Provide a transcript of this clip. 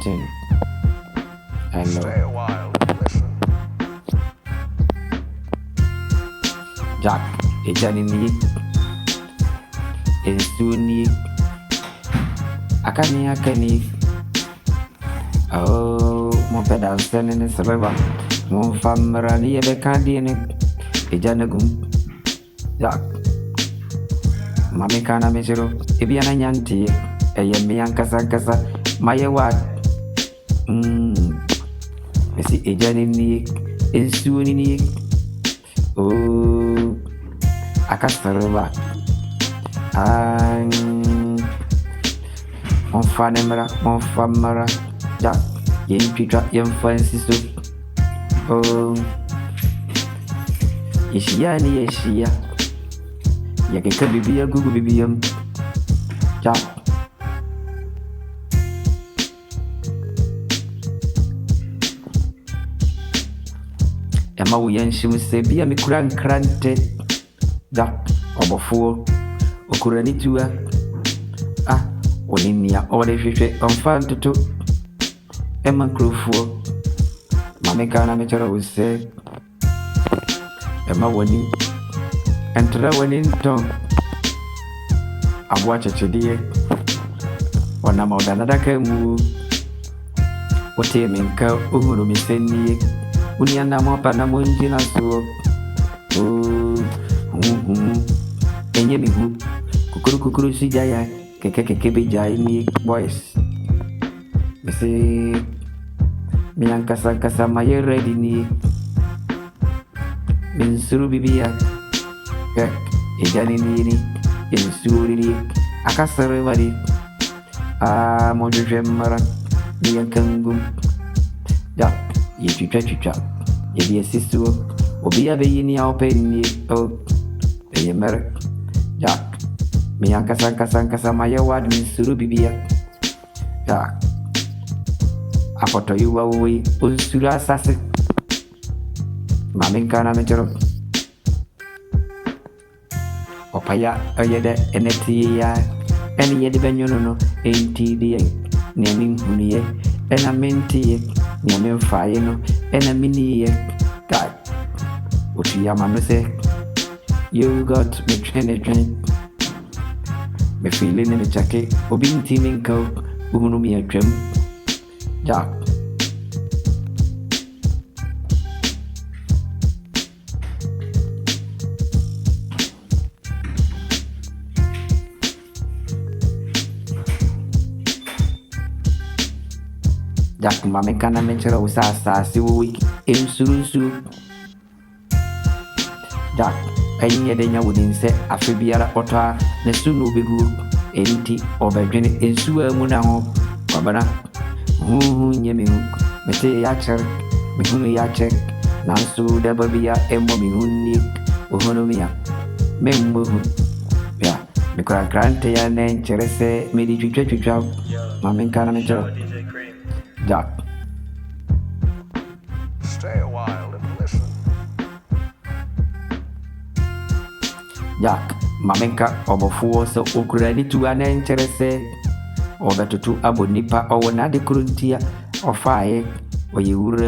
something. I know. Stay a while and listen. Jack, a journey need. It's too neat. I can't. Oh, mon pedal standing in the river. Mon family near the candy in it. A janagum. Jack. Mammy can't miss you. If you're a young tea, a young Yankasa, my what? I see a journey need. It's too neat. Oh, I can't river. Mon family, Jack, young Francis. Oh, is she any? Is she? You can be a good baby, Jack. Emma, we and she will say, be a me cranted, Jack, or before, or could any to her. When in near all the fish on fan to two. Emma crew for Mammy Kana Mitchell will say, Emma winning, and to when in tongue. I watch it today. When I'm out another can move. What him in cow, who me send me. Uniana Mopanamunjina so. And ye be who. Kukuru si jaya. Keke jai ni boys. Me say me angkasa maya ready ni. Min suruh bibiya. Kek ejani ni insuri ni. Akasare mari. Mojo jemara ni yankangum. Ja, ye chucha. Ye be sister. Obi abe ni open ni. Oh, ye mer. Ja. Me angkasa maya wad min suruh bibiya. Ja. Apoto you away, Ursula Sassy. Mammy Kana Metro Opaya, Oyeda, NFTA, and yet the Benuno, NTDA, naming Hunie, and a minty, naming Fayeno, and a mini. God, what you mamma say? You got me training. Me feeling in a jacket, or being teaming coat, who me a trim. Jack. Jack, Mammy Kana mention of Sasa, week in Suru. Jack, any yet wouldn't say Aphibia Otta, the soon will be good, ain't over drinking in Sua Munamo, Babana. Yemi, Mete Yacher, Mihumi Yachek, Nansu, the Babia, and Mommy Hunik, Uhonomia, Membu, yeah, the Grante and then Cherese, Midi Chucha, Mammy Canamajo, Jack. Stay a while and listen. Jack, Mamenka, Obofu, so ready to an Cherese. Or that to Abonipa or another current or fire, or you